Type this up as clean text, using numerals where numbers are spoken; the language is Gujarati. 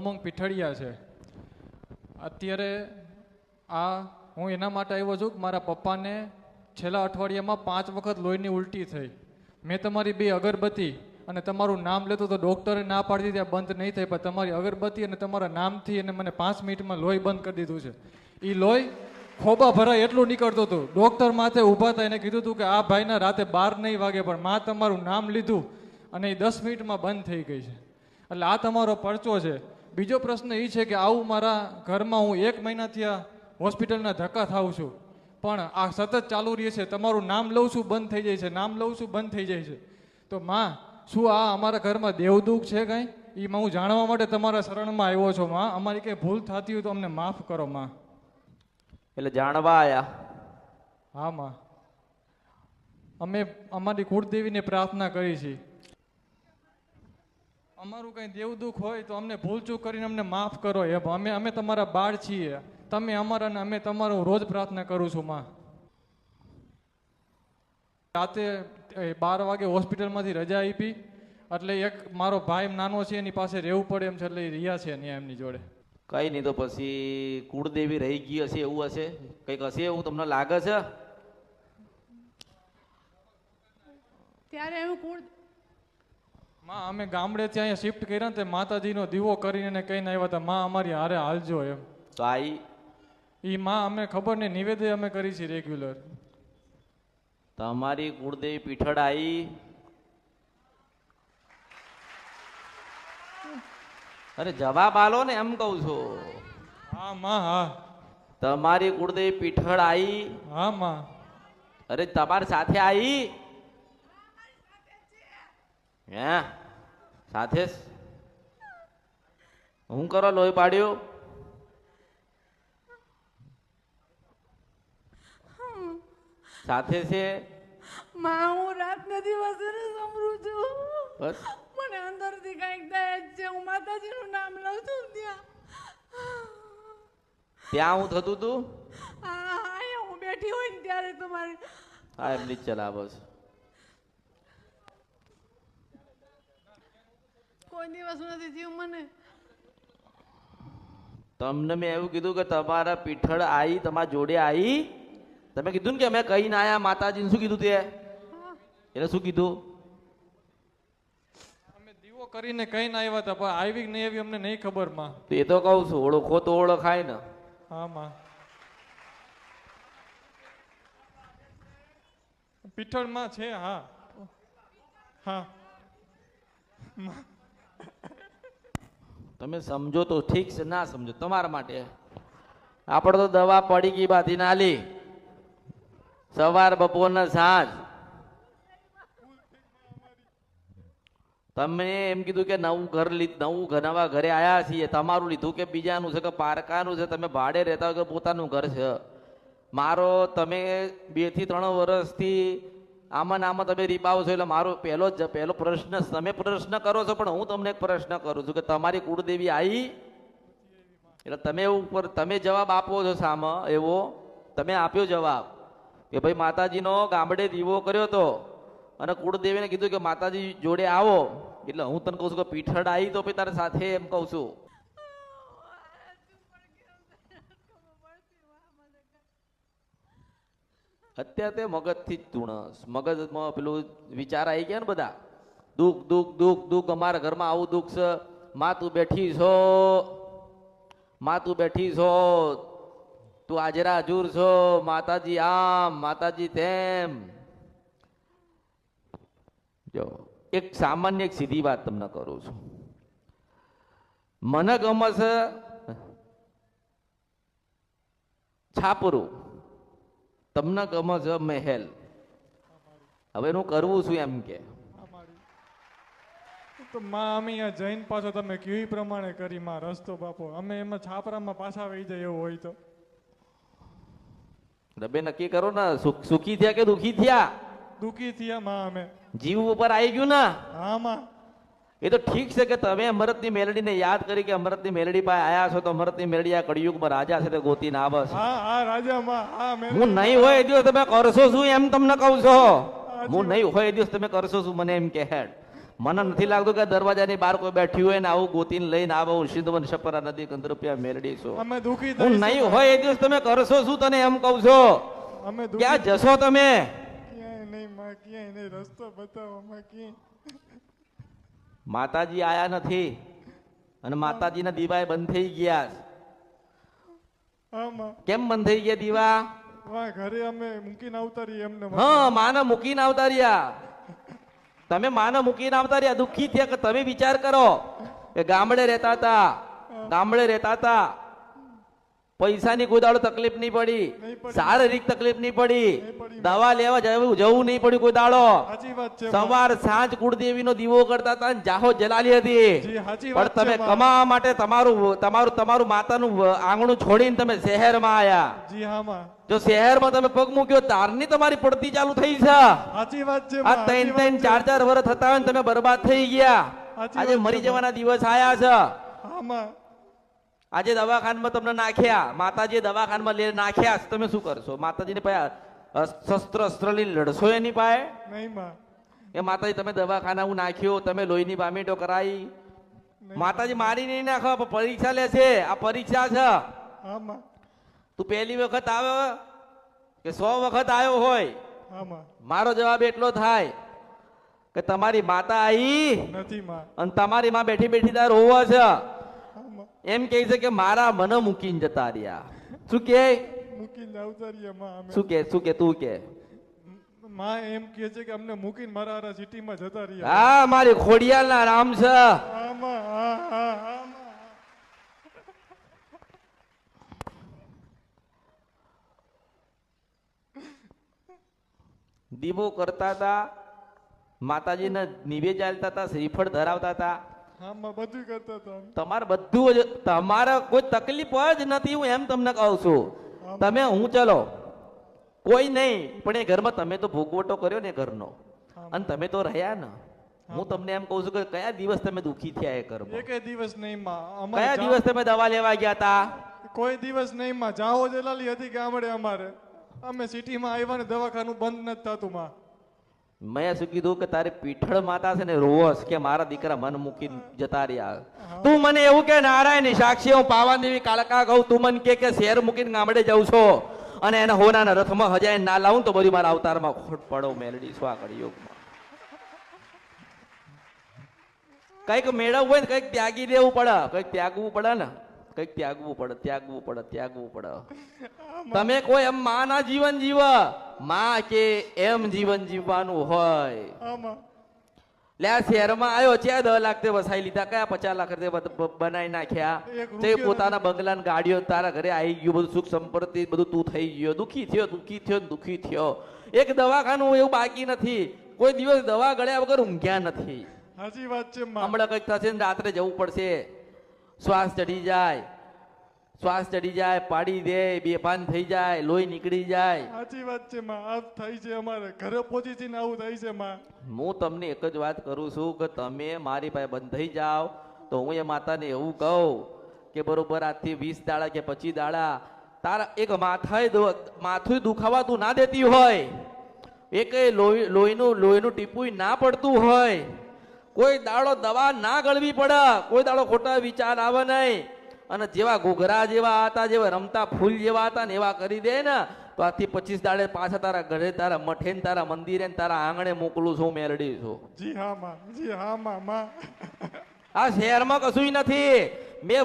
ઉમંગ પીઠડિયા છે. અત્યારે હું એના માટે આવ્યો છું કે મારા પપ્પાને છેલ્લા અઠવાડિયામાં 5 વખત લોહીની ઉલટી થઈ. મેં તમારી 2 અગરબત્તી અને તમારું નામ લેતો તો ડૉક્ટરે ના પાડી દીધી, બંધ નહીં થાય, પણ તમારી અગરબત્તી અને તમારા નામથી અને મને 5 મિનિટમાં લોહી બંધ કરી દીધું છે. એ લોહી ખોબા ભરાય એટલું નીકળતું હતું. ડૉક્ટર માથે ઊભા હતા, એને કીધું હતું કે આ ભાઈના રાતે 12 નહીં વાગે, પણ માં તમારું નામ લીધું અને એ 10 મિનિટમાં બંધ થઈ ગઈ છે. એટલે આ તમારો પરચો છે. બીજો પ્રશ્ન એ છે કે આવું મારા ઘરમાં હું 1 મહિનાથી આ હોસ્પિટલના ધક્કા થાઉં છું, પણ આ સતત ચાલુ રહે છે. તમારું નામ લઉં છું બંધ થઈ જાય છે, નામ લઉં છું બંધ થઈ જાય છે. તો માં, શું આ અમારા ઘરમાં દેવદુખ છે કાંઈ? એ હું જાણવા માટે તમારા શરણમાં આવ્યો છું. માં, અમારી કંઈ ભૂલ થતી હોય તો અમને માફ કરો માં. એટલે જાણવા આયા? હા માં, અમે અમારી કુળદેવીને પ્રાર્થના કરી છે. અમારું કંઈ દેવદુખ હોય તો અમને ભૂલચૂક કરીને અમને માફ કરો. અમે તમારા બાળ છીએ, તમે અમારા ને અમે તમારું રોજ પ્રાર્થના કરું છું માં. રાતે 12 વાગે હોસ્પિટલમાંથી રજા આપી, એટલે એક મારો ભાઈ નાનો છે એની પાસે રહેવું પડે એમ છે, એટલે એ રહ્યા છે ત્યાં એમની જોડે. કઈ નહીં, તો પછી કુળદેવી રહી ગઈ હશે એવું હશે, કંઈક હશે એવું તમને લાગે છે? ત્યારે હું માં, અમે ગામડે ત્યાં શિફ્ટ કર્યા ને, માતાજીનો દીવો કરીને કહીને આવ્યા હતા, માં અમારી હારે હાલજો એમ. તો આઈ એ માં અમે ખબર નહીં, નિવેદન અમે કરી છીએ રેગ્યુલર. તમારી કુળદેવી પીઠળ આઈ? અરે જવાબ આલો ને, એમ કહું છું. હા માં, હા. તમારી કુળદેવી પીઠળ આઈ? હા માં. અરે તમારી સાથે આઈ? હે, સાથે હું કરો લોહી પાડ્યું? સાથે છે માં, હું રાતના દિવસે સાંભળું છું. બસ મને અંદરથી કંઈક થાય જ છે. હું માતાજીનું નામ લઉં છું ત્યાં. ત્યાં હું થતું તું? અહીંયા હું બેઠી હોય ને ત્યારે તમારી હા, એમની જ ચલાવો છે. કોઈ દિવસ નથી થયું મને. તમને મેં એવું કીધું કે તમારા પીઠળ આઈ, તમારા જોડે આઈ? તમે કીધું ને કે અમે કઈ ના આયા માતાજીને, શું કીધું તે? એટલે શું કીધું? અમે દીવો કરીને કહીને આવ્યા હતા, પણ આવી કે નહીં આવી અમને નહીં ખબર માં. એ તો કહું છું, ઓળખો તો ઓળખાય ને. હા માં. પીઠળમાં છે. હા હા. તમે સમજો તો ઠીક છે, ના સમજો તમારા માટે. આપણે તો દવા પડી ગઈ બાથી ના લી, સવાર બપોર ને સાંજ. તમે એમ કીધું કે નવા ઘરે આયા છીએ, તમારું લીધું કે બીજાનું છે કે પારકાનું છે? તમે ભાડે રહેતા હોય કે પોતાનું ઘર છે? મારો તમે 2 થી 3 વર્ષથી આમાં તમે રીબાવો છો, એટલે મારો પહેલો પ્રશ્ન, તમે પ્રશ્ન કરો છો, પણ હું તમને એક પ્રશ્ન કરું છું કે તમારી કુળદેવી આવી? એટલે તમે જવાબ આપો છો સામે, એવો તમે આપ્યો જવાબ કે ભાઈ માતાજીનો ગામડે દીવો કર્યો તો અને કુળદેવીને કીધું કે માતાજી જોડે આવો. એટલે હું તને કહું છું કે પીઠળ આવી તો તારે સાથે એમ કહું છું. અત્યારે તે મગજથી જ તુણસ, મગજમાં પેલું વિચાર આવી ગયા ને બધા, દુઃખ દુઃખ દુઃખ દુઃખ, અમારા ઘરમાં આવું દુઃખ છે, માં તું બેઠી છો, માં તું બેઠી છો, તું હાજરા હજુર છો, માતાજી આમ માતાજી તેમ. જો એક સામાન્ય એક સીધી વાત તમને કરું છું. મને ગમે છે છાપરું, તમને ગમે છે મહેલ. હવે એનું કરવું શું એમ કે? તો માં અમે અહીંયા જૈન પાછો તમે કેવી પ્રમાણે કરી માં રસ્તો બાપો, અમે એમાં છાપરામાં પાછા વહી જાય એવું હોય તો. રબે નક્કી કરો ને, સુખી થયા કે દુખી થયા? દુખી થયા માં અમે. જીવ ઉપર આવી ગયું ને? હા માં. એ તો ઠીક છે કે તમે અમૃતની મેલડીને યાદ કરી કે અમૃતની મેલડી પાસે આયા છો, તો અમૃતની મેલડી આ કળિયુગમાં રાજા છે તે ગોતીને આવે છે. હા હા રાજા માં. હા હું નહીં હોય એ દિવસ તમે કરશો શું એમ તમને કહું છો? હું નહીં હોય એ દિવસ તમે કરશો શું મને એમ કે હેડ? મને નથી લાગતું કે દરવાજાની બહાર કોઈ બેઠી હોય ને આવું ગોતીને લઈને આવો સિંધવન છપરા નદી કંદર રૂપિયા મેળડીશો. અમે દુખી હું થઈશું. નહીં હોય એ દિવસ તમે કરશો શું તને એમ કહું છો? અમે ક્યાં જશો તમે? ક્યાંય નહીં માં, ક્યાંય નહીં. રસ્તો બતાવો માં, ક્યાંય. માતાજી આયા નથી અને માતાજીના દીવા બંધ થઈ ગયા. હા માં. કેમ બંધ થઈ ગયા દીવા? વાહ, ઘરે અમે મૂકીને આવતા રહીએ એમને. હા, માને મૂકીને આવતા રહ્યા. તમે માને મૂકીને આવતા રહ્યા, દુઃખી થયા કે તમે વિચાર કરો કે ગામડે રહેતા હતા, પૈસાની કોઈ દાડો તકલીફ નહીં પડી, શારીરિક તકલીફ નહીં પડી, દવા લેવા જવું નહીં પડ્યું કોઈ દાડો. સાચી વાત છે. સવાર સાંજ કુળદેવીનો દીવો કરતા હતા અને જાહો જલાલી હતી. જી, સાચી પણ વાત છે તમે માં. કમાવા માટે તમારું માતાનું આંગણું છોડીને તમે શહેરમાં આયા. જી હા માં. જો શહેરમાં તમે પગ મૂક્યો તારની તમારી પડતી ચાલુ થઈ છે. સાચી વાત છે આ માં. 3-4 વર્ષ થતા હોય ને તમે બરબાદ થઈ ગયા. સાચી આજે વાત મરી છે જવાના દિવસ આયા છે. હા માં. આજે દવાખાનામાં તમને નાખ્યા, માતાજીએ દવાખાનામાં લઈને નાખ્યા, તમે શું કરશો? માતાજીને પાયા શસ્ત્ર લઈને લડશો એની પાયે? નહીં માં. એ માતાજી તમે દવાખાના નાખ્યો, તમે લોહીની બામીટો કરાવી, માતાજી મારી નહીં નાખો, પણ પરીક્ષા લે છે. આ પરીક્ષા છે. હા માં. તું પહેલી વખત આવ્યો કે 100 વખત આવ્યો હોય, હા માં. મારો જવાબ એટલો થાય કે તમારી માતા આવી નથી માં. અને તમારી માં બેઠી બેઠી તાર રોવો છે. હા માં. એમ કહે છે કે મારા મને મૂકીને જતા રહ્યા. શું કે? મૂકીને આવતા રહીએ માં અમે. શું કે તું કે? માં એમ કહે છે કે અમને મૂકીને મારા હારા સિટીમાં જતા રહ્યા. હા, મારી ખોડિયાલના રામ છે. હા માં. હા હા હા માં. દીવો કરતા હતા, માતાજીને નિવેદ ચાલતા હતા, શ્રીફળ ધરાવતા હતા. હા માં, બધું કરતા હતા. તમારે બધું જ, તમારે કોઈ તકલીફ જ નથી. હું એમ તમને કહું છું. તમે હું ચલો કોઈ નહીં, પણ એ ઘરમાં તમે તો ભોગવટો કર્યો ને ઘરનો, અને તમે તો રહ્યા ને. હું તમને એમ કહું છું કે કયા દિવસ તમે દુખી થયા એ ઘરમાં? એકે દિવસ નહીં માં. કયા દિવસ તમે દવા લેવા ગયા હતા? કોઈ દિવસ નહીં માં. જાહો જલાલી હતી ગામડે અમારે. અમે સિટીમાં આવ્યા ને દવાખાનું બંધ નથી થતું માં. મેં શું કીધું કે તારી પીઠળ માતા છે ને રોવસ કે મારા દીકરા મન મૂકી જતા રહ્યા. તું મને એવું કે નારાયણ સાક્ષી હું પાવાન દેવી કાળકા કહું, તું મને કે શહેર મૂકીને ગામડે જાઉં છો અને એને હોનાના રથમાં હજાય ના લાવું તો બધી મારા અવતારમાં ખોટ પડો મેલડી સ્વાકળ યોગમાં. કઈક મેળવવું હોય ને કઈક ત્યાગી દેવું પડે, કઈક ત્યાગવું પડે ને, કઈક ત્યાગવું પડે. તમે કોઈ એમ માં ના જીવન જીવ, માં કે એમ જીવન જીવવાનું હોય. આમાં લે આ શહેરમાં આવ્યો છે 10 લાખ તે વસાઈ લીધા, કયા 50 લાખ બનાવી નાખ્યા. એક તે રૂપિયો પોતાના બંગલા ગાડીઓ તારા ઘરે આવી ગયું, બધું સુખ સંપત્તિ બધું તું થઈ ગયો. દુખી થયો. એક દવાખાનું એવું બાકી નથી, કોઈ દિવસ દવા ગળ્યા વગર ઊંઘ્યા નથી. સાચી વાત છે માં. હમણાં કઈક થશે ને રાત્રે જવું પડશે, શ્વાસ ચડી જાય, પાડી દે, બેભાન થઈ જાય, લોહી નીકળી જાય. સાચી વાત છે માં. આ થાય છે અમારે ઘરે પહોંચી જઈને આવું થાય છે માં. હું તમને એક જ વાત કરું છું કે તમે મારી પાસે બંધ થઈ જાઓ તો હું એ માતાને એવું કહું કે બરોબર આજથી 20 દાડા કે 25 દાડા તારા એક માથું દુખાવાતું ના દેતી હોય, એક લોહીનું ટીપું ના પડતું હોય, કોઈ દાડો દવા ના ગળવી પડે, કોઈ દાડો ખોટા વિચાર આવે નહીં, અને જેવા ઘૂઘરા જેવા હતા, જેવા રમતા ફૂલ જેવા હતા ને એવા કરી દે ને તો આજથી 25 દાડે પાછા તારા ઘરે, તારા મઠે ને તારા મંદિરે ને તારા આંગણે મોકલું છું, મેલડી છું. જી હા માં. જી હા માં. આ શહેરમાં કશું નથી. મેં